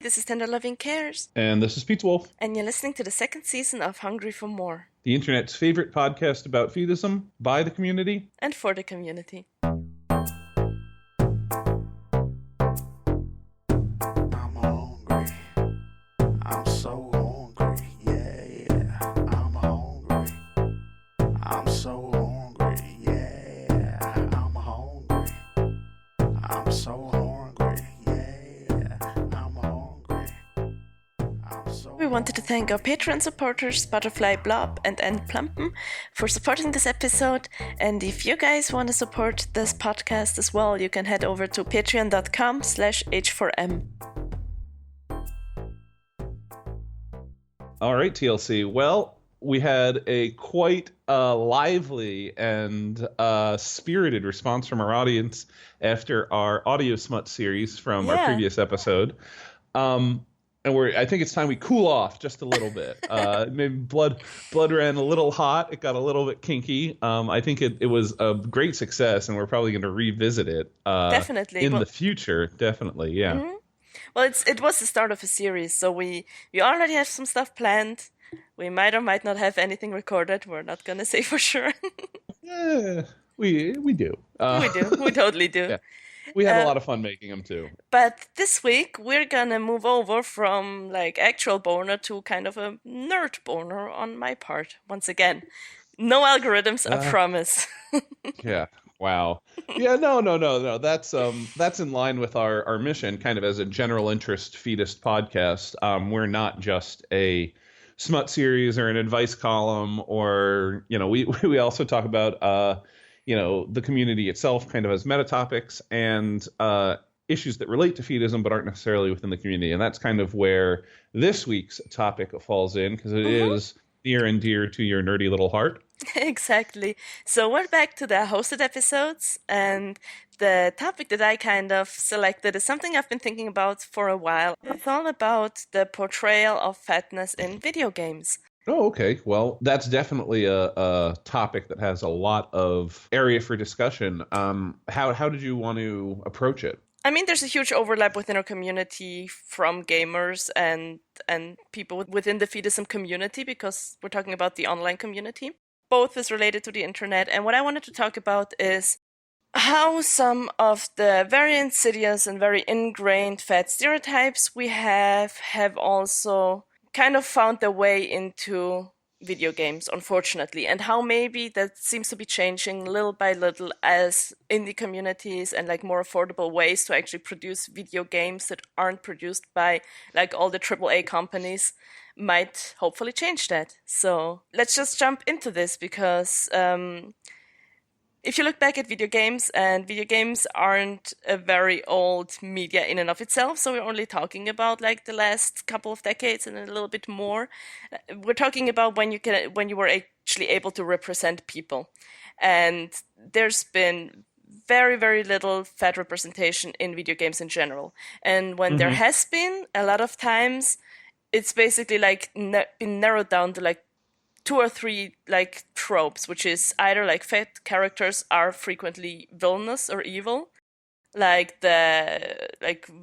This is Tender Loving Cares, And this is Pizza Wolf, and you're listening to the second season of Hungry for More, the internet's favorite podcast about feudism by the community. and for the community. I'm hungry. I'm so hungry. Yeah, I'm hungry. I'm so hungry. Yeah, I'm hungry. I'm so hungry. Yeah, I'm hungry. I'm so We wanted to thank our Patreon supporters, Butterfly Blob and N Plumpen, for supporting this episode. And if you guys want to support this podcast as well, you can head over to patreon.com/h4m. All right, TLC. Well, we had a quite lively and spirited response from our audience after our audio smut series from our Yeah. previous episode. And I think it's time we cool off just a little bit. Maybe blood ran a little hot. It got a little bit kinky. I think it was a great success, and we're probably going to revisit it Definitely. in the future. Definitely, yeah. Mhm. Well, it was the start of a series, so we already have some stuff planned. We might or might not have anything recorded. We're not gonna say for sure. Yeah, we do. We do. We totally do. Yeah. We had a lot of fun making them too. But this week we're gonna move over from like actual boner to kind of a nerd boner on my part. Once again, no algorithms, I promise. Yeah. Wow. Yeah. No. That's in line with our mission, kind of as a general interest fetus podcast. We're not just a smut series or an advice column, or we also talk about the community itself, kind of as meta topics and issues that relate to feudism but aren't necessarily within the community. And that's kind of where this week's topic falls in, because it is near and dear to your nerdy little heart. Exactly. So we're back to the hosted episodes, and the topic that I kind of selected is something I've been thinking about for a while. It's all about the portrayal of fatness in video games. Oh, okay. Well, that's definitely a topic that has a lot of area for discussion. How did you want to approach it? I mean, there's a huge overlap within our community from gamers and people within the feudism community, because we're talking about the online community. Both is related to the internet, and what I wanted to talk about is how some of the very insidious and very ingrained fat stereotypes we have also kind of found their way into video games, unfortunately, and how maybe that seems to be changing little by little as indie communities and like more affordable ways to actually produce video games that aren't produced by like all the AAA companies might hopefully change that. So let's just jump into this, because if you look back at video games, and video games aren't a very old media in and of itself, so we're only talking about like the last couple of decades and a little bit more. We're talking about when you were actually able to represent people, and there's been very, very little fat representation in video games in general. And when there has been, a lot of times it's basically like been narrowed down to like 2 or 3 like tropes, which is either like fat characters are frequently villainous or evil, like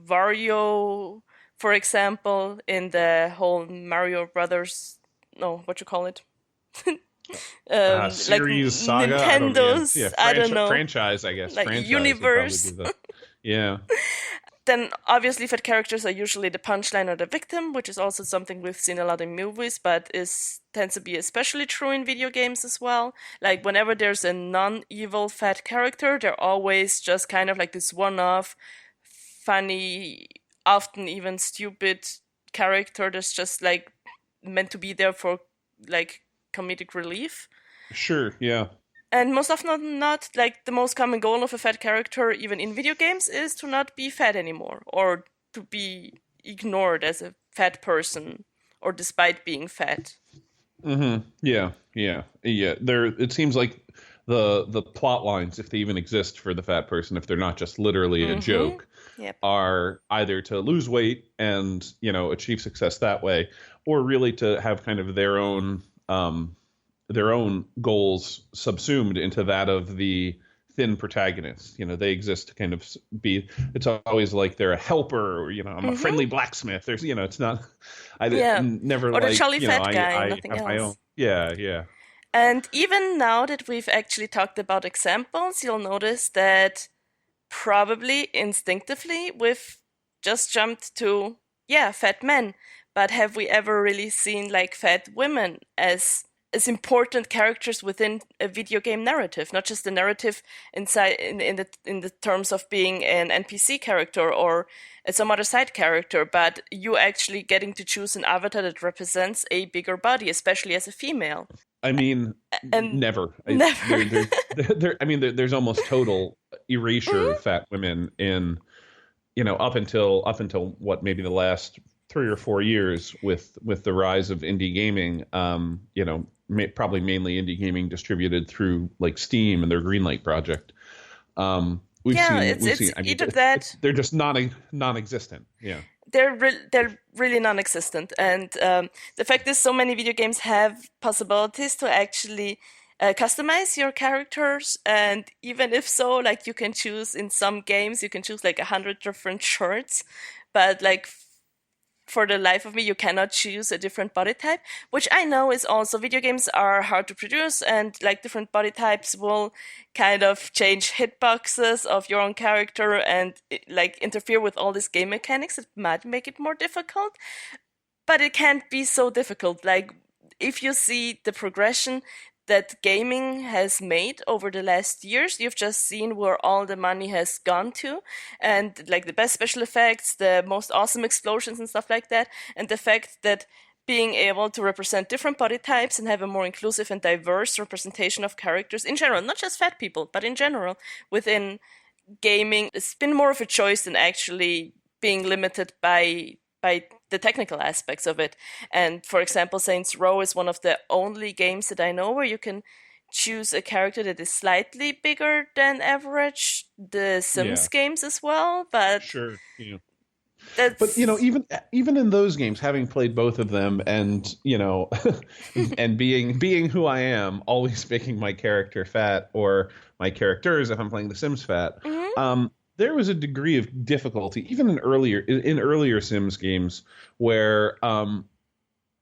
Wario, for example, in the whole Mario Brothers, no, what you call it, Series saga, Nintendo's, I don't know, franchise, I guess, like franchise universe. would probably be yeah. Then obviously fat characters are usually the punchline or the victim, which is also something we've seen a lot in movies, but tends to be especially true in video games as well. Like whenever there's a non-evil fat character, they're always just kind of like this one-off, funny, often even stupid character that's just like meant to be there for like comedic relief. Sure, yeah. And most often not, like the most common goal of a fat character, even in video games, is to not be fat anymore, or to be ignored as a fat person, or despite being fat. Yeah. There, it seems like the plot lines, if they even exist for the fat person, if they're not just literally a joke, Yep. are either to lose weight and achieve success that way, or really to have kind of their own goals subsumed into that of the thin protagonists. They exist to kind of be. It's always like they're a helper, or I'm a Mm-hmm. friendly blacksmith. There's, it's not. Yeah. Never Or the like, jolly fat guy, I nothing have my own. else. Yeah, yeah, And even now that we've actually talked about examples, you'll notice that probably instinctively we've just jumped to, yeah, fat men. But have we ever really seen like fat women as important characters within a video game narrative, not just the narrative inside in the terms of being an NPC character or some other side character, but you actually getting to choose an avatar that represents a bigger body, especially as a female. I mean, And never. never. There's almost total erasure Mhm. of fat women in, up until what, maybe the last 3 or 4 years with the rise of indie gaming. Probably mainly indie gaming distributed through like Steam and their Greenlight project. We've Yeah, seen we've it's seen. I mean, either that they're just non-existent. Yeah. they're really non-existent, and the fact is, so many video games have possibilities to actually customize your characters, and even if so, like you can choose in some games, you can choose like 100 different shirts, but like for the life of me, you cannot choose a different body type, which I know is also video games are hard to produce, and like different body types will kind of change hitboxes of your own character and like interfere with all these game mechanics. It might make it more difficult, but it can't be so difficult. Like, if you see the progression that gaming has made over the last years, you've just seen where all the money has gone to, and like the best special effects, the most awesome explosions and stuff like that, and the fact that being able to represent different body types and have a more inclusive and diverse representation of characters in general, not just fat people, but in general within gaming, it's been more of a choice than actually being limited by the technical aspects of it. And for example, Saints Row is one of the only games that I know where you can choose a character that is slightly bigger than average. The Yeah. Sims games as well, but Sure. Yeah. But that's even in those games, having played both of them, and and being who I am, always making my character fat, or my characters, if I'm playing The Sims, fat. mhm, There was a degree of difficulty even in earlier Sims games where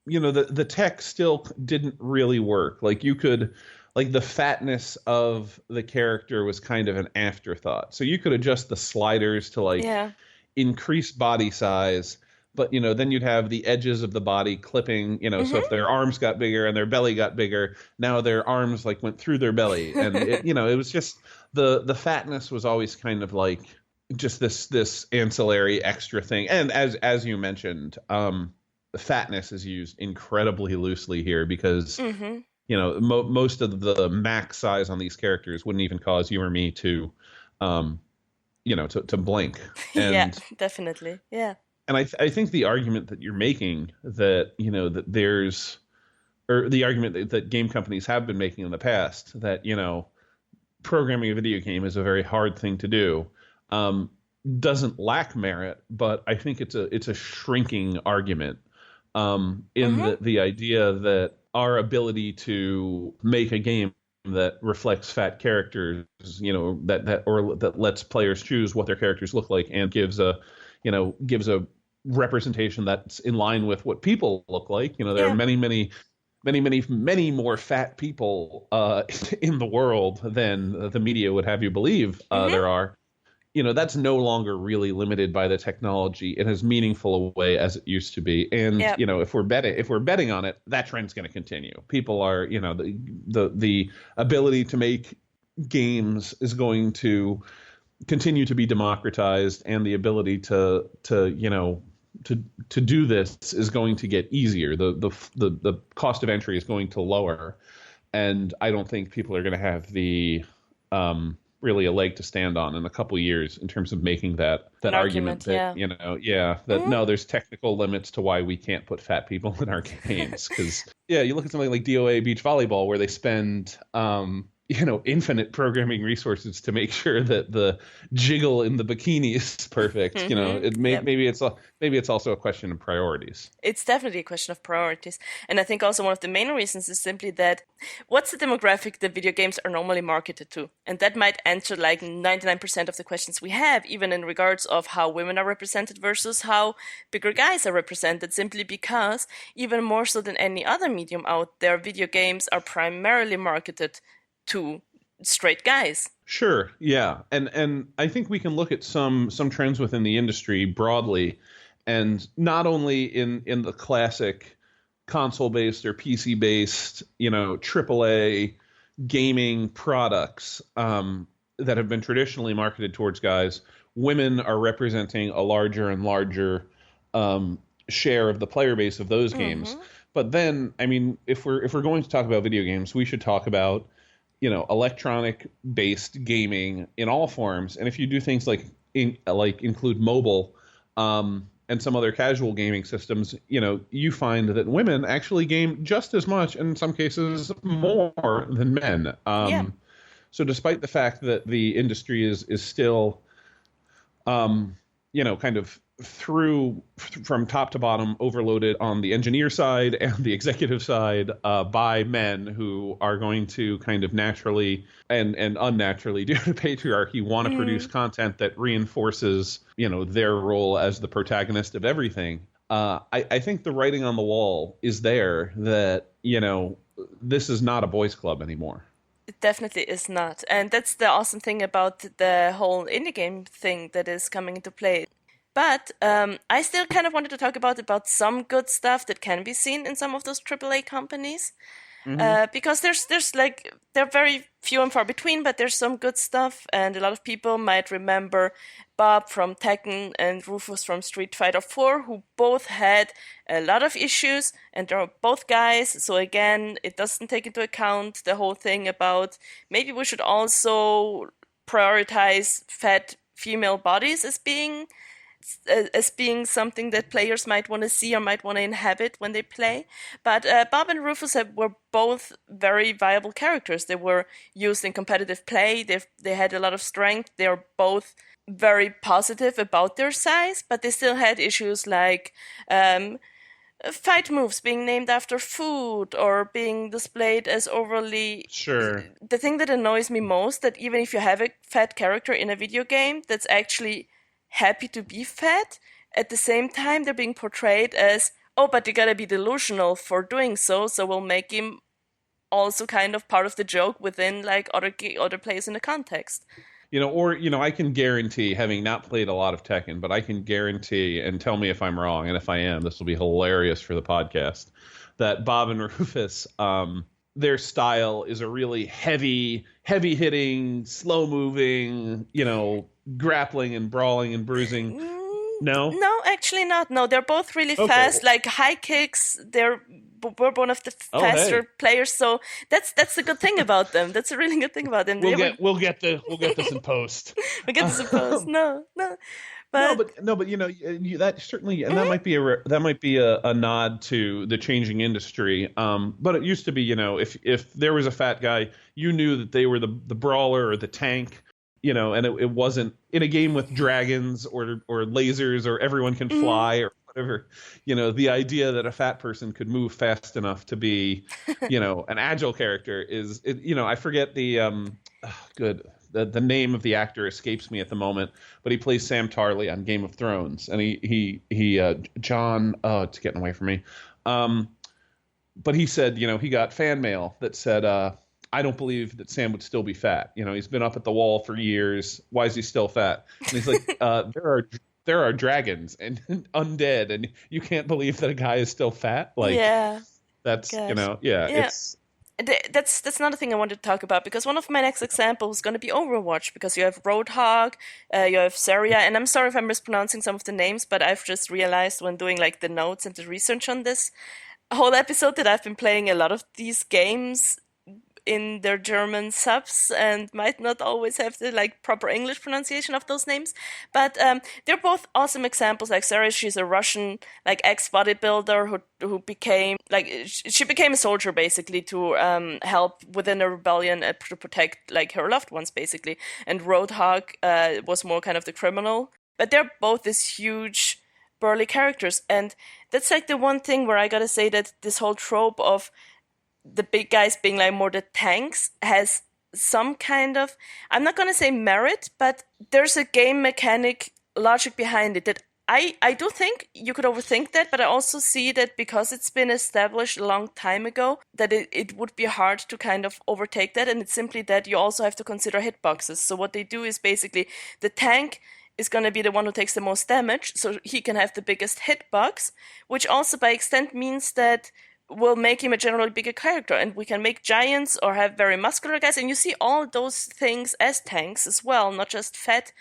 the tech still didn't really work. Like you could, like, the fatness of the character was kind of an afterthought. So you could adjust the sliders to like yeah. increase body size, but then you'd have the edges of the body clipping, so if Mhm. their arms got bigger and their belly got bigger, now their arms like went through their belly, and it was just the fatness was always kind of like just this ancillary extra thing. And as you mentioned, fatness is used incredibly loosely here because Mhm. most of the max size on these characters wouldn't even cause you or me to um to blink. Yeah, and definitely. Yeah. and I think the argument that you're making, that that there's, or the argument that game companies have been making in the past, that programming a video game is a very hard thing to do, um, doesn't lack merit, but I think it's a shrinking argument, in Mhm. the idea that our ability to make a game that reflects fat characters, that lets players choose what their characters look like, and gives a representation that's in line with what people look like. There are Yeah. many, many, many, many, many more fat people in the world than the media would have you believe Mhm. there are. That's no longer really limited by the technology in as meaningful a way as it used to be. And Yeah. if we're betting on it, that trend's going to continue. People are, the ability to make games is going to continue to be democratized, and the ability to do this is going to get easier. The cost of entry is going to lower, and I don't think people are going to have the really a leg to stand on in a couple of years in terms of making that An argument argument. that Yeah. that Mhm. no, there's technical limits to why we can't put fat people in our games. Because you look at something like DOA Beach Volleyball, where they spend infinite programming resources to make sure that the jiggle in the bikini is perfect. Yep. Maybe it's also a question of priorities. It's definitely a question of priorities. And I think also one of the main reasons is simply that what's the demographic that video games are normally marketed to? And that might answer like 99% of the questions we have, even in regards of how women are represented versus how bigger guys are represented, simply because even more so than any other medium out there, video games are primarily marketed to straight guys. Sure, yeah, and I think we can look at some trends within the industry broadly, and not only in the classic console-based or PC-based, AAA gaming products that have been traditionally marketed towards guys. Women are representing a larger and larger share of the player base of those games. Mm-hmm. But then, I mean, if we're going to talk about video games, we should talk about electronic based gaming in all forms. And if you do things like include mobile and some other casual gaming systems, you find that women actually game just as much, and in some cases more than men. Yeah. So despite the fact that the industry is still kind of from top to bottom overloaded on the engineer side and the executive side by men who are going to kind of naturally and unnaturally, due to patriarchy, want to produce content that reinforces their role as the protagonist of everything. I think the writing on the wall is there that this is not a boys' club anymore. It definitely is not. And that's the awesome thing about the whole indie game thing that is coming into play. But I still kind of wanted to talk about some good stuff that can be seen in some of those AAA companies. Because there's like they're very few and far between, but there's some good stuff, and a lot of people might remember Bob from Tekken and Rufus from Street Fighter 4, who both had a lot of issues, and they're both guys. So again, it doesn't take into account the whole thing about maybe we should also prioritize fat female bodies as being something that players might want to see or might want to inhabit when they play. But Bob and Rufus were both very viable characters. They were used in competitive play. They had a lot of strength. They are both very positive about their size, but they still had issues like fight moves being named after food or being displayed as overly. Sure. The thing that annoys me most, that even if you have a fat character in a video game that's actually happy to be fat, at the same time they're being portrayed as, oh, but you gotta be delusional for doing so we'll make him also kind of part of the joke within like other players in the context. I can guarantee, having not played a lot of Tekken, but I can guarantee, and tell me if I'm wrong, and if I am, this will be hilarious for the podcast, that Bob and Rufus, their style is a really heavy hitting, slow moving, grappling and brawling and bruising. No? No, actually not. No, they're both really Okay. fast, like high kicks. We're one of the faster hey. players, so that's the good thing about them. That's a really good thing about them. We'll get this in post. We get to suppose. No, but that certainly, and that might be a nod to the changing industry. But it used to be, if there was a fat guy, you knew that they were the brawler or the tank, and it wasn't in a game with dragons or lasers or everyone can fly or whatever. The idea that a fat person could move fast enough to be, an agile character is, I forget the name of the actor escapes me at the moment, but he plays Sam Tarley on Game of Thrones, and he John, it's getting away from me. But he said, he got fan mail that said, I don't believe that Sam would still be fat. He's been up at the wall for years. Why is he still fat? And he's like, there are dragons and undead, and you can't believe that a guy is still fat. Like, yeah, that's gosh. it's. That's another thing I wanted to talk about, because one of my next examples is going to be Overwatch, because you have Roadhog, you have Zarya, and I'm sorry if I'm mispronouncing some of the names, but I've just realized when doing like the notes and the research on this whole episode that I've been playing a lot of these games in their German subs and might not always have the like proper English pronunciation of those names. But they're both awesome examples. Like Sarah, she's a Russian like ex-bodybuilder who became like she became a soldier basically to help within a rebellion to protect like her loved ones basically. And Roadhog was more kind of the criminal. But they're both this huge burly characters, and that's like the one thing where I gotta say that this whole trope of the big guys being like more the tanks has some kind of, I'm not gonna say merit, but there's a game mechanic logic behind it that I do think you could overthink that, but I also see that because it's been established a long time ago, that it would be hard to kind of overtake that, and it's simply that you also have to consider hitboxes. So what they do is basically the tank is going to be the one who takes the most damage, so he can have the biggest hitbox, which also by extent means that will make him a generally bigger character, and we can make giants or have very muscular guys, and you see all those things as tanks as well, not just fat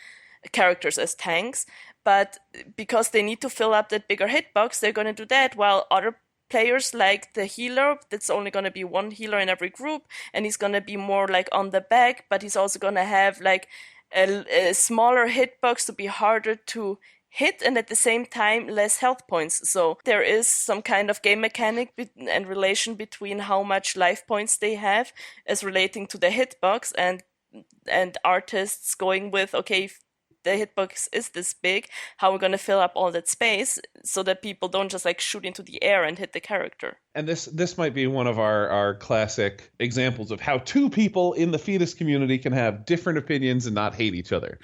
characters as tanks, but because they need to fill up that bigger hitbox, they're going to do that, while other players like the healer, that's only going to be one healer in every group, and he's going to be more like on the back, but he's also going to have like a smaller hitbox to be harder to hit, and at the same time less health points. So there is some kind of game mechanic and relation between how much life points they have as relating to the hitbox, and artists going with, okay, if the hitbox is this big, how we're going to fill up all that space so that people don't just like shoot into the air and hit the character. And this might be one of our classic examples of how two people in the fetus community can have different opinions and not hate each other.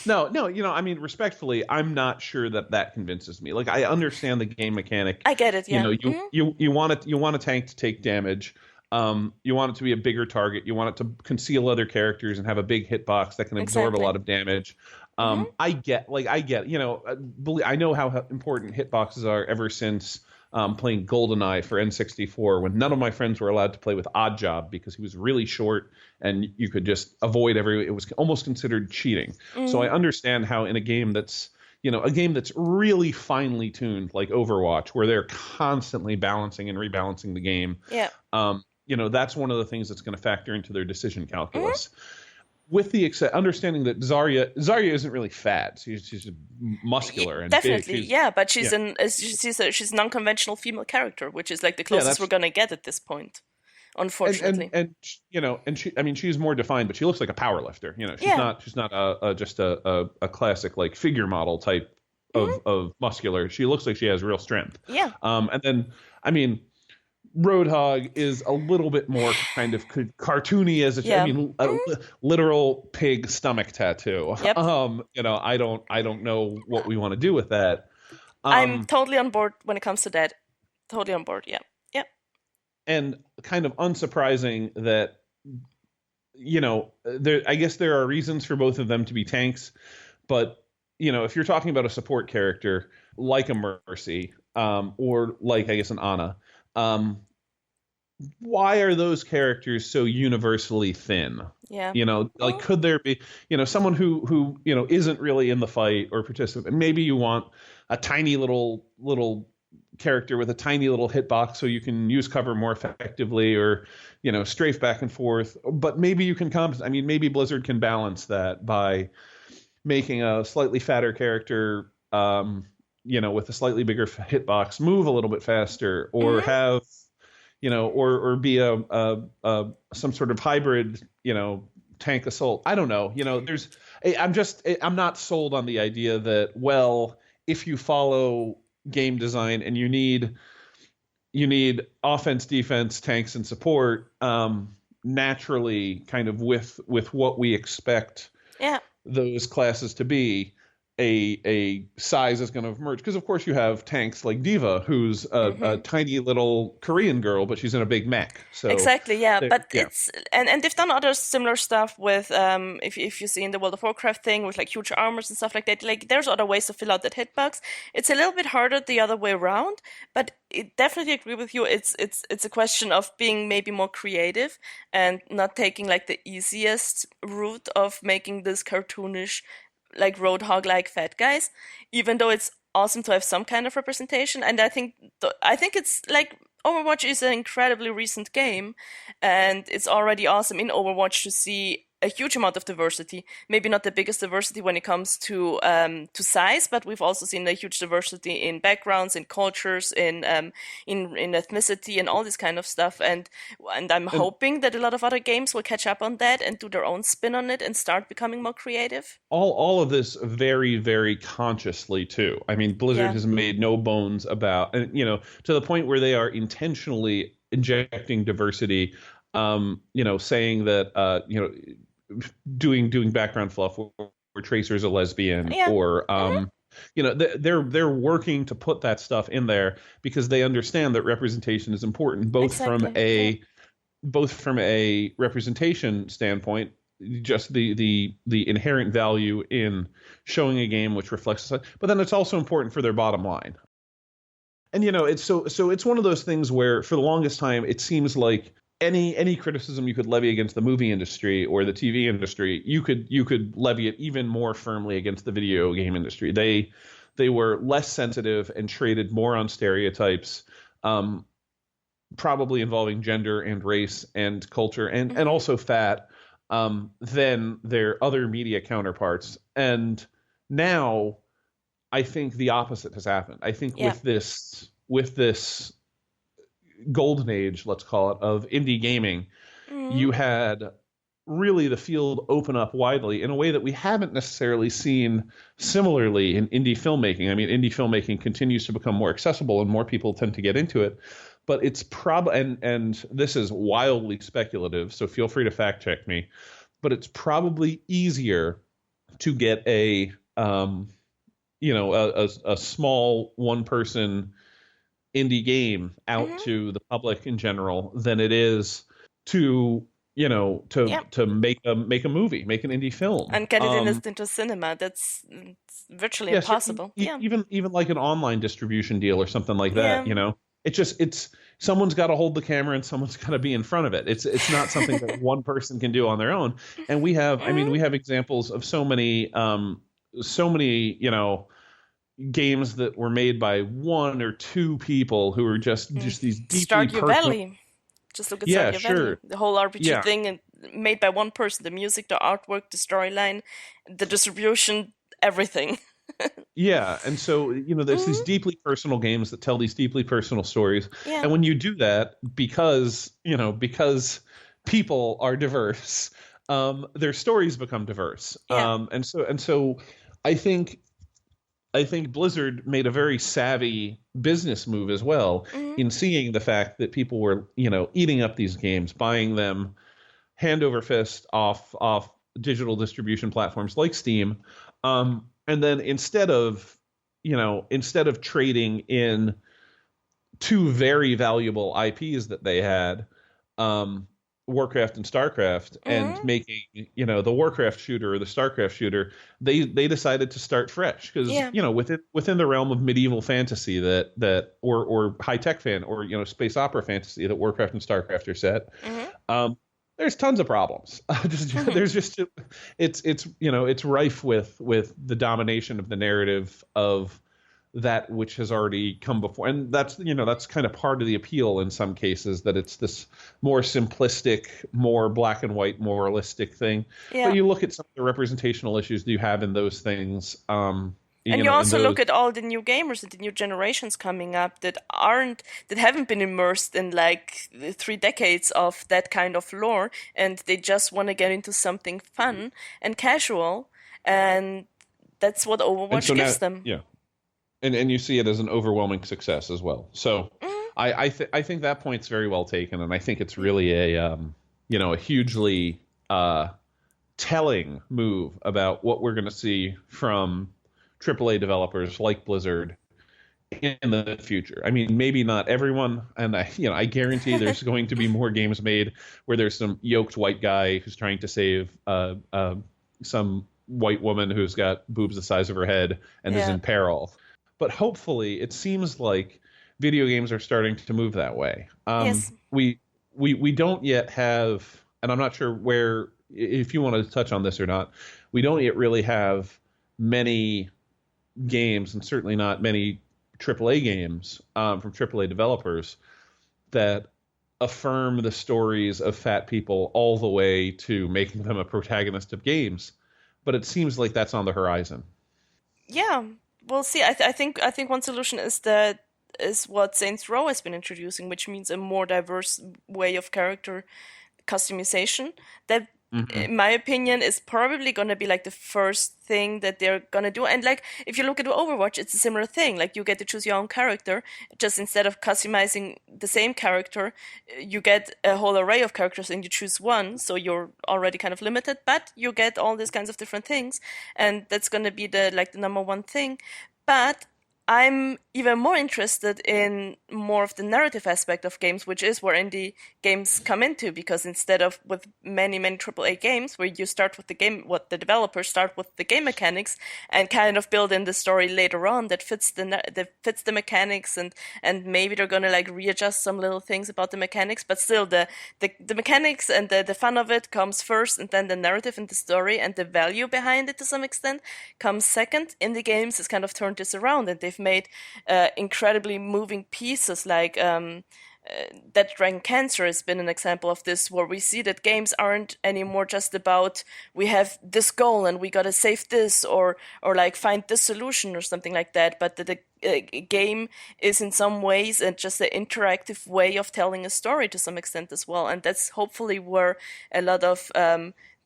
No, I mean, respectfully, I'm not sure that convinces me. Like, I understand the game mechanic. I get it, yeah. You want a tank to take damage. You want it to be a bigger target. You want it to conceal other characters and have a big hitbox that can absorb a lot of damage. I get, I know how important hitboxes are ever since playing GoldenEye for N64, when none of my friends were allowed to play with Oddjob because he was really short and you could just avoid it was almost considered cheating. So I understand how in a game that's really finely tuned like Overwatch, where they're constantly balancing and rebalancing the game. Yeah. That's one of the things that's going to factor into their decision calculus. With the understanding that Zarya isn't really fat. She's muscular and definitely, big. But she's she's a non-conventional female character, which is like the closest we're gonna get at this point, unfortunately. And she's more defined, but she looks like a power lifter. She's not just a classic like figure model type of muscular. She looks like she has real strength. Yeah. And then Roadhog is a little bit more kind of cartoony as a literal pig stomach tattoo. Yep. I don't know what we want to do with that. I'm totally on board when it comes to that. Totally on board. Yeah. Yeah. And kind of unsurprising that, I guess there are reasons for both of them to be tanks, but if you're talking about a support character like a Mercy, or like, I guess, an Ana, why are those characters so universally thin? Yeah. Could there be, someone who isn't really in the fight or participant? Maybe you want a tiny little character with a tiny little hitbox so you can use cover more effectively, or, strafe back and forth. But maybe you can maybe Blizzard can balance that by making a slightly fatter character, with a slightly bigger hitbox move a little bit faster, or have, or be a some sort of hybrid, tank assault. I don't know. I'm not sold on the idea that, well, if you follow game design and you need offense, defense, tanks, and support, naturally, kind of with what we expect those classes to be, a size is going to emerge, because of course you have tanks like Diva, who's a tiny little Korean girl, but she's in a big mech. So exactly, but it's and they've done other similar stuff with if you see in the World of Warcraft thing with like huge armors and stuff like that. Like there's other ways to fill out that hitbox. It's a little bit harder the other way around, but I definitely agree with you. It's a question of being maybe more creative and not taking like the easiest route of making this cartoonish, like Roadhog-like fat guys, even though it's awesome to have some kind of representation. And I think it's like Overwatch is an incredibly recent game, and it's already awesome in Overwatch to see a huge amount of diversity. Maybe not the biggest diversity when it comes to size, but we've also seen a huge diversity in backgrounds, in cultures, in ethnicity, and all this kind of stuff. And I'm And hoping that a lot of other games will catch up on that and do their own spin on it and start becoming more creative. all of this very, very consciously too. I mean, Blizzard Yeah. has made no bones about, and to the point where they are intentionally injecting diversity. Saying that doing background fluff where Tracer's a lesbian, Yeah. or Hmm. they're working to put that stuff in there because they understand that representation is important, Exactly. Yeah. both from a representation standpoint, just the inherent value in showing a game which reflects it, but then it's also important for their bottom line. And it's so it's one of those things where for the longest time it seems like any criticism you could levy against the movie industry or the TV industry, you could levy it even more firmly against the video game industry. They were less sensitive and traded more on stereotypes, um, probably involving gender and race and culture and Hmm. also fat, than their other media counterparts. And now I think the opposite has happened. I think Yeah. with this golden age, let's call it, of indie gaming, Hmm. you had really the field open up widely in a way that we haven't necessarily seen similarly in indie filmmaking. I mean, indie filmmaking continues to become more accessible and more people tend to get into it. But it's probably, and this is wildly speculative, so feel free to fact check me. But it's probably easier to get a small one person indie game out Hmm. to the public in general than it is to Yeah. to make a movie, make an indie film. And get it into cinema. That's it's virtually Yes, or impossible. Yeah. even like an online distribution deal or something like that. Yeah. It's someone's got to hold the camera and someone's got to be in front of it. It's not something that one person can do on their own. And I mean, Hmm. we have examples of so many games that were made by one or two people who are just these deeply Stardew personal. Valley. Just look at Yeah, Stardew Valley. sure. The whole RPG Yeah, thing and made by one person. The music, the artwork, the storyline, the distribution, everything. yeah. And so, there's these Hmm. deeply personal games that tell these deeply personal stories. Yeah. And when you do that, because people are diverse, their stories become diverse. Yeah. And so I think I think Blizzard made a very savvy business move as well Hmm. in seeing the fact that people were, eating up these games, buying them hand over fist off digital distribution platforms like Steam, and then instead of trading in two very valuable IPs that they had, um, Warcraft and Starcraft, and Hmm. making the Warcraft shooter or the Starcraft shooter, they decided to start fresh because Yeah. within the realm of medieval fantasy or high tech fan or space opera fantasy that Warcraft and Starcraft are set. Hmm. Um, there's tons of problems. There's just it's rife with the domination of the narrative of that which has already come before, and that's kind of part of the appeal in some cases, that it's this more simplistic, more black and white moralistic thing. But Yeah. you look at some of the representational issues that you have in those things, And you in also those. look at all the new gamers and the new generations coming up that haven't been immersed in like the 3 decades of that kind of lore, and they just want to get into something fun and casual, and that's what And Overwatch so now, gives them. yeah, and you see it as an overwhelming success as well. So Mhm. I think that point's very well taken, and I think it's really a hugely telling move about what we're going to see from AAA developers like Blizzard in the future. I mean, maybe not everyone, and I guarantee there's going to be more games made where there's some yoked white guy who's trying to save some white woman who's got boobs the size of her head and is Yeah. in peril. But hopefully, it seems like video games are starting to move that way. Yes. We don't yet have, and I'm not sure where, if you want to touch on this or not, we don't yet really have many games, and certainly not many AAA games, from AAA developers that affirm the stories of fat people all the way to making them a protagonist of games. But it seems like that's on the horizon. Yeah, we'll see. I think one solution is what Saints Row has been introducing, which means a more diverse way of character customization. That, Hmm. in my opinion, is probably going to be like the first thing that they're going to do. And like, if you look at Overwatch, it's a similar thing. Like, you get to choose your own character. Just instead of customizing the same character, you get a whole array of characters and you choose one. So you're already kind of limited, but you get all these kinds of different things. And that's going to be the number one thing. But I'm even more interested in more of the narrative aspect of games, which is where indie games come into, because instead of with many AAA games where you start with the game, what the developers start with the game mechanics and kind of build in the story later on that fits that fits the mechanics, and maybe they're gonna like readjust some little things about the mechanics, but still the mechanics and the fun of it comes first, and then the narrative and the story and the value behind it to some extent comes second. Indie games has kind of turned this around, and they've made incredibly moving pieces like that Dragon Cancer has been an example of this, where we see that games aren't anymore just about we have this goal and we gotta save this or like find this solution or something like that, but that the game is in some ways and just an interactive way of telling a story to some extent as well, and that's hopefully where a lot of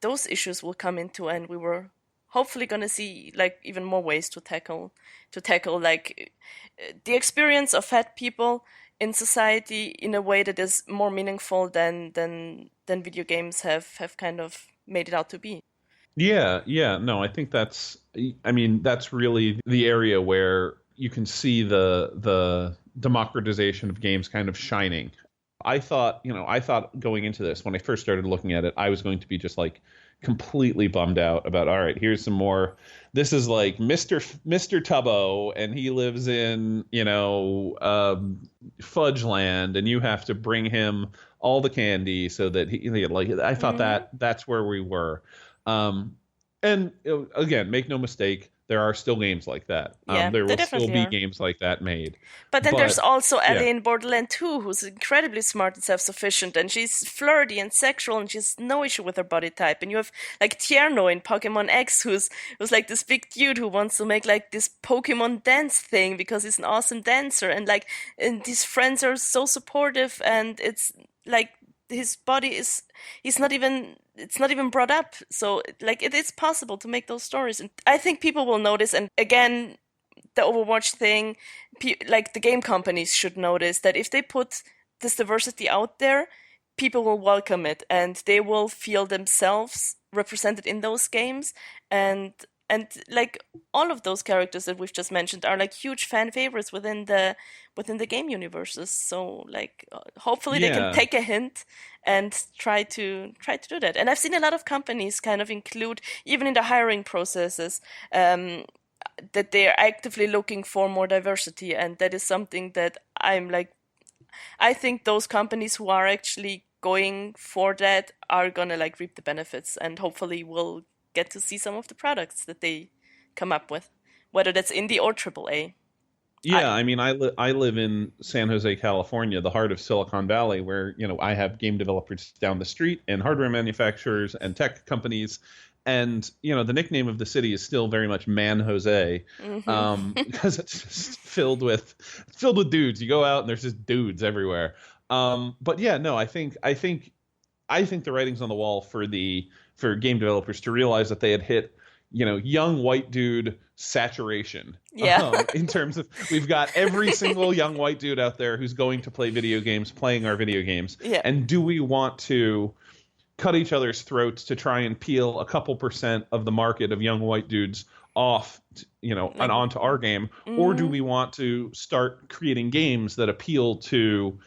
those issues will come into, and we were hopefully going to see like even more ways to tackle like the experience of fat people in society in a way that is more meaningful than video games have kind of made it out to be. Yeah, yeah. No, I think I mean, that's really the area where you can see the democratization of games kind of shining. I thought going into this, when I first started looking at it, I was going to be just like completely bummed out about, all right, here's some more. This is like Mr. Tubbo, and he lives in, Fudge Land, and you have to bring him all the candy so that like, I thought Hmm. that's where we were. Um, and again, make no mistake, there are still games like that. Yeah, There they will still definitely be are. games like that made. But then there's But also yeah. Ellie in Borderland 2, who's incredibly smart and self-sufficient, and she's flirty and sexual, and she has no issue with her body type. And you have like Tierno in Pokemon X, who's like this big dude who wants to make like this Pokemon dance thing because he's an awesome dancer, and his friends are so supportive, and it's like his body is he's not even it's not even brought up, so like it is possible to make those stories, and I think people will notice. And again, the Overwatch thing, like the game companies should notice that if they put this diversity out there, people will welcome it and they will feel themselves represented in those games, and and like all of those characters that we've just mentioned are like huge fan favorites within the game universes. So like hopefully they can Yeah. take a hint and try to do that. And I've seen a lot of companies kind of include even in the hiring processes that they are actively looking for more diversity, and that is something that I'm like, I think those companies who are actually going for that are gonna like reap the benefits, and hopefully we'll get to see some of the products that they come up with, whether that's indie or AAA. I Yeah, I mean, I live in San Jose, California, the heart of Silicon Valley, where, I have game developers down the street and hardware manufacturers and tech companies. And, the nickname of the city is still very much Man Jose, hmm because it's just filled with dudes. You go out and there's just dudes everywhere. But yeah, no, I think the writing's on the wall for game developers to realize that they had hit, young white dude saturation. yeah. In terms of, we've got every single young white dude out there who's going to play video games, playing our video games. Yeah. And do we want to cut each other's throats to try and peel a couple percent of the market of young white dudes off, and Like onto our game? Or do hmm we want to start creating games that appeal to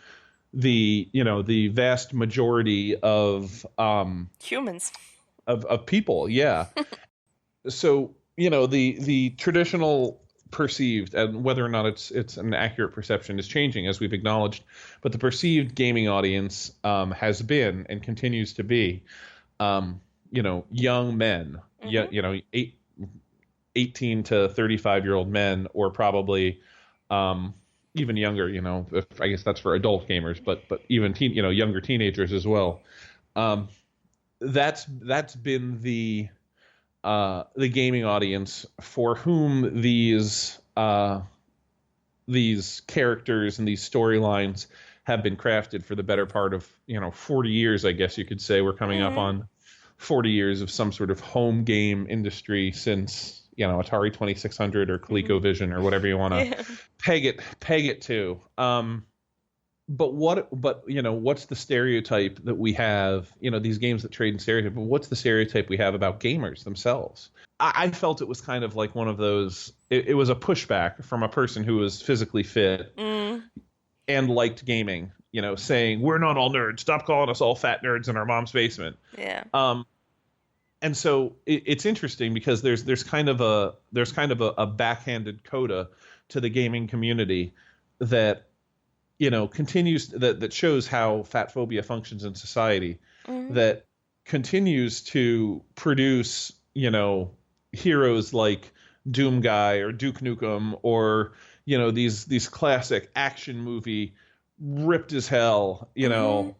the vast majority humans. of people? Yeah. So, the traditional perceived, and whether or not it's an accurate perception, is changing, as we've acknowledged, but the perceived gaming audience has been and continues to be young men, yeah, Hmm 18 to 35-year-old men, or probably um even younger, I guess that's for adult gamers, but even younger teenagers as well. Um, that's been the gaming audience for whom these characters and these storylines have been crafted for the better part of 40 years, I guess you could say. We're coming up Mm-hmm. on 40 years of some sort of home game industry since Atari 2600 or Mm-hmm. ColecoVision or whatever you want to Yeah. peg it to. But what's the stereotype that we have? These games that trade in stereotype. But what's the stereotype we have about gamers themselves? I felt it was kind of like one of those. It was a pushback from a person who was physically fit Mm. and liked gaming. Saying we're not all nerds. Stop calling us all fat nerds in our mom's basement. Yeah. And so it's interesting because there's kind of a backhanded coda to the gaming community that continues that shows how fat phobia functions in society, Mm-hmm. that continues to produce heroes like Doom Guy or Duke Nukem or these classic action movie ripped as hell Mm-hmm.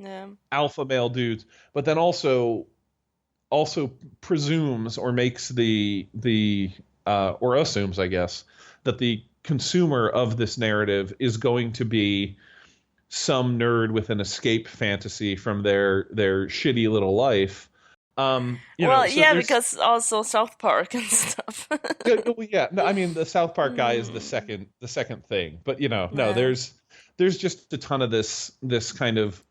Yeah. alpha male dudes, but then also presumes or makes the or assumes, I guess, that the consumer of this narrative is going to be some nerd with an escape fantasy from their shitty little life. Well, So yeah, there's because also South Park and stuff. yeah, well, yeah, no, I mean the South Park guy is the Mm. second thing, but no, Yeah. there's just a ton of this kind of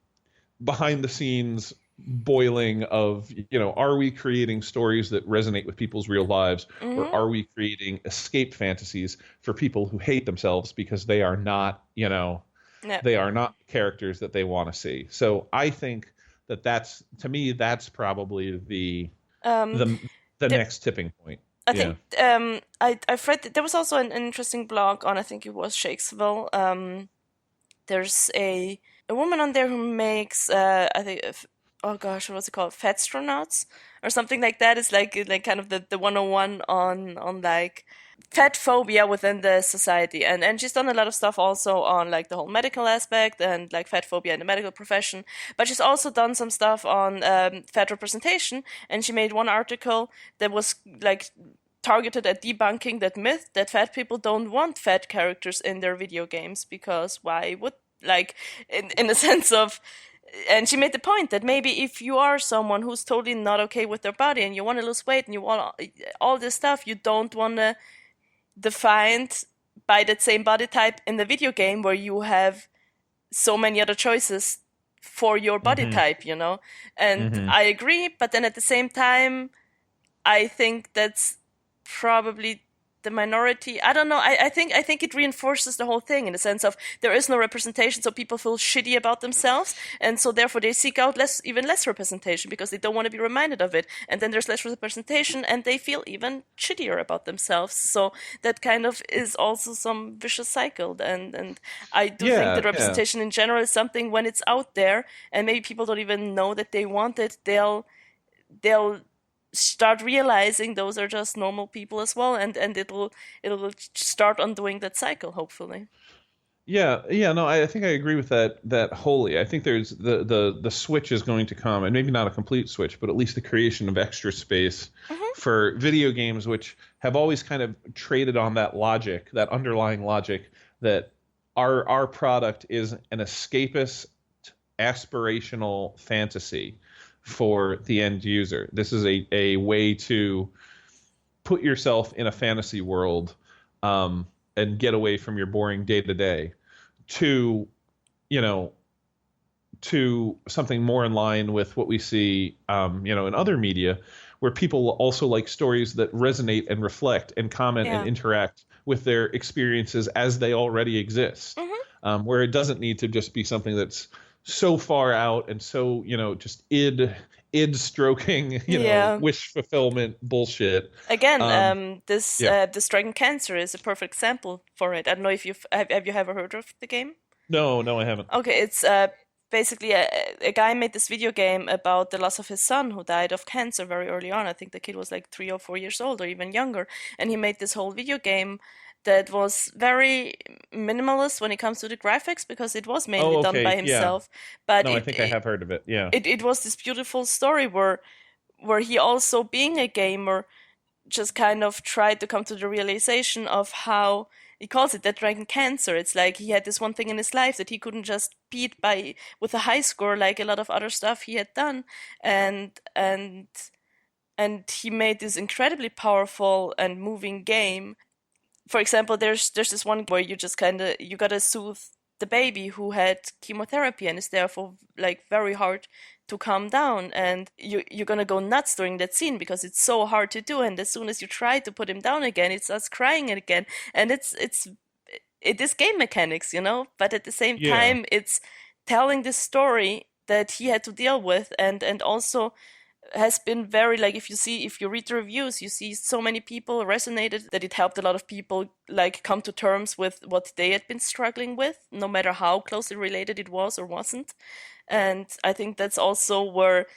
behind the scenes boiling of are we creating stories that resonate with people's real lives, or Mm-hmm. are we creating escape fantasies for people who hate themselves because Yeah. they are not characters that they want to see. So I think that's, to me, that's probably Um, the the there, next tipping point. I Yeah. think I've read that there was also an interesting blog on, I think it was Shakesville. There's a woman on there who makes I think oh gosh, what's it called, Fatstronauts or something like that. It's like kind of the 101 on like fat phobia within the society, and she's done a lot of stuff also on like the whole medical aspect and like fat phobia in the medical profession, but she's also done some stuff on fat representation, and she made one article that was like targeted at debunking that myth that fat people don't want fat characters in their video games, because why would, like, in the sense of, and she made the point that maybe if you are someone who's totally not okay with their body and you want to lose weight and you want all this stuff, you don't want to defined by that same body type in the video game where you have so many other choices for your body Hmm. type, And Hmm. I agree, but then at the same time, I think that's probably the minority. I don't know. I think it reinforces the whole thing in the sense of there is no representation, so people feel shitty about themselves, and so therefore they seek out even less representation because they don't want to be reminded of it. And then there's less representation, and they feel even shittier about themselves. So that kind of is also some vicious cycle. And I do think that Yeah, yeah. representation in general is something when it's out there, and maybe people don't even know that they want it. They'll start realizing those are just normal people as well, and it'll start undoing that cycle, hopefully. Yeah, yeah, no, I think I agree with that wholly. I think there's the switch is going to come, and maybe not a complete switch, but at least the creation of extra space Hmm. for video games, which have always kind of traded on that logic, that underlying logic that our product is an escapist, aspirational fantasy for the end user. This is a way to put yourself in a fantasy world, and get away from your boring day to day to, you know, to something more in line with what we see, in other media, where people also like stories that resonate and reflect and comment and Yeah. interact with their experiences as they already exist, Hmm. where it doesn't need to just be something that's so far out and so, just id stroking, Yeah. wish fulfillment bullshit. Again, Um, this yeah. this Dragon Cancer is a perfect example for it. I don't know if have you ever heard of the game? No, no, I haven't. Okay, it's basically a guy made this video game about the loss of his son who died of cancer very early on. I think the kid was like 3 or 4 years old or even younger, and he made this whole video game that was very minimalist when it comes to the graphics because it was mainly Oh, done by okay. Yeah. himself. But No, I think I have heard of it. Yeah. it was this beautiful story where he also, being a gamer, just kind of tried to come to the realization of how he calls it that dragon cancer. It's like he had this one thing in his life that he couldn't just beat by with a high score like a lot of other stuff he had done, and and and he made this incredibly powerful and moving game. For example, there's this one where you just kind of you gotta soothe the baby who had chemotherapy and is therefore like very hard to calm down, and you're gonna go nuts during that scene because it's so hard to do, and as soon as you try to put him down again it starts crying again, and it is game mechanics, but at the same Yeah. time it's telling this story that he had to deal with, and also has been very, like, if you read the reviews, you see so many people resonated that it helped a lot of people like come to terms with what they had been struggling with, no matter how closely related it was or wasn't. And I think that's also where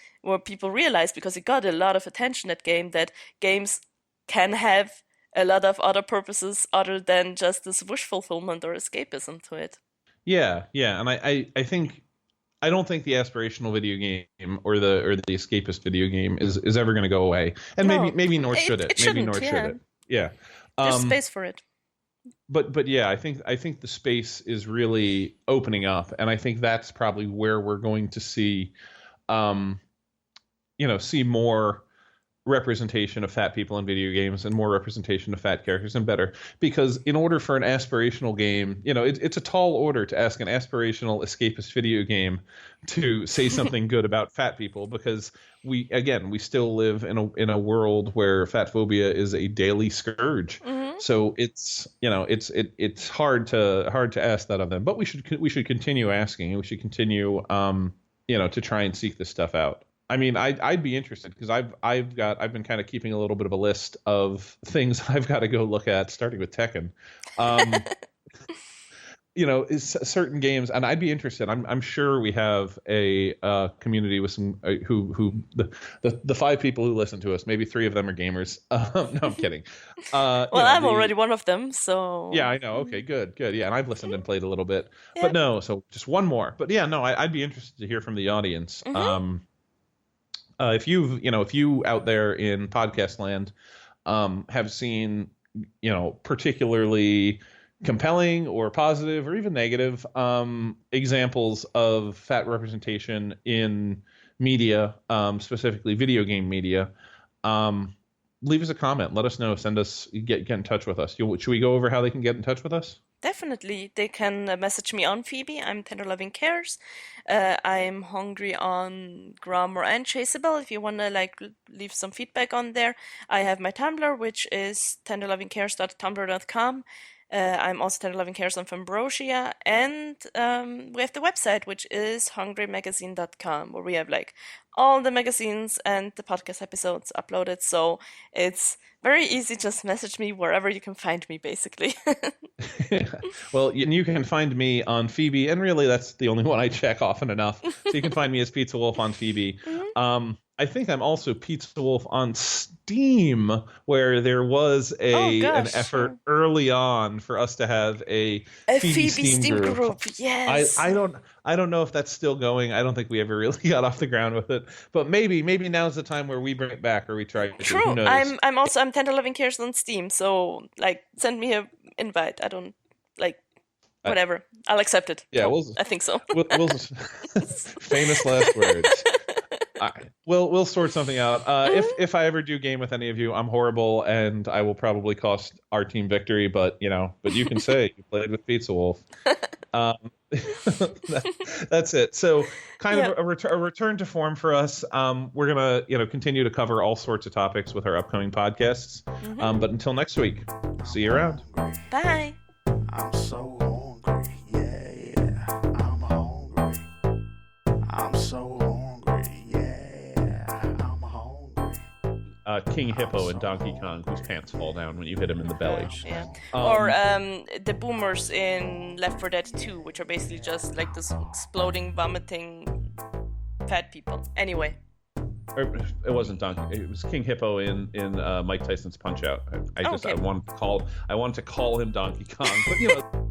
people realize, because it got a lot of attention, that game, that games can have a lot of other purposes other than just this wish fulfillment or escapism to it. Yeah. Yeah. And I think I don't think the aspirational video game or the escapist video game is ever going to go away, and No, maybe nor should it it. Maybe shouldn't. nor should Yeah, it. Yeah. there's Um, space for it. but yeah, I think the space is really opening up, and I think that's probably where we're going to see, um, see more representation of fat people in video games and more representation of fat characters and better, because in order for an aspirational game, it's a tall order to ask an aspirational escapist video game to say something good about fat people, because we still live in a world where fat phobia is a daily scourge. Hmm. So it's hard to ask that of them, but we should continue asking, and we should continue to try and seek this stuff out. I mean, I'd be interested, because I've been kind of keeping a little bit of a list of things I've got to go look at, starting with Tekken. Um, is certain games, and I'd be interested. I'm sure we have a community with some who the five people who listen to us, maybe three of them are gamers. No, I'm kidding. Well, I'm already one of them, so. Yeah, I know. Okay, good. Yeah, and I've listened and played a little bit, Yeah. but no. So just one more. But yeah, no, I'd be interested to hear from the audience. Hmm. If you out there in podcast land have seen, particularly compelling or positive or even negative examples of fat representation in media, specifically video game media, leave us a comment. Let us know. Get in touch with us. Should we go over how they can get in touch with us? Definitely. They can message me on Phoebe. I'm Tender Loving Cares. I'm hungry on Grammar and Chaseable if you want to leave some feedback on there. I have my Tumblr, which is tenderlovingcares.tumblr.com. I'm also Tender Loving Cares on Fambrosia, and we have the website, which is hungrymagazine.com, where we have all the magazines and the podcast episodes uploaded. So it's very easy. Just message me wherever you can find me, basically. Well, you can find me on Phoebe, and really that's the only one I check often enough. So you can find me as Pizza Wolf on Phoebe. Mhm. I think I'm also Pizza Wolf on Steam, where there was Oh an gosh, effort early on for us to have a a Phoebe Phoebe Steam Steam group. group, I, yes. I don't I don't know if that's still going. I don't think we ever really got off the ground with it. But maybe now's the time where we bring it back, or we try to. Who True. knows? I'm Tender Loving Cares on Steam, so send me a invite. I don't Uh, whatever. I'll accept it. yeah, I think so. we'll famous last words. We'll sort something out. If I ever do game with any of you, I'm horrible, and I will probably cost our team victory. But you can say you played with Pizza Wolf. Um, that's it. So kind of a return to form for us. We're gonna continue to cover all sorts of topics with our upcoming podcasts. But until next week, see you around. Bye. I'm so hungry, yeah. I'm hungry. I'm so hungry, yeah. I'm hungry. King Hippo and Donkey Kong, whose pants fall down when you hit him in the belly. Yeah. Um, Or the boomers in Left 4 Dead 2, which are basically just this exploding, vomiting fat people. Anyway. Or it wasn't Donkey. It was King Hippo in Mike Tyson's Punch Out. I Okay. wanted to call him Donkey Kong, but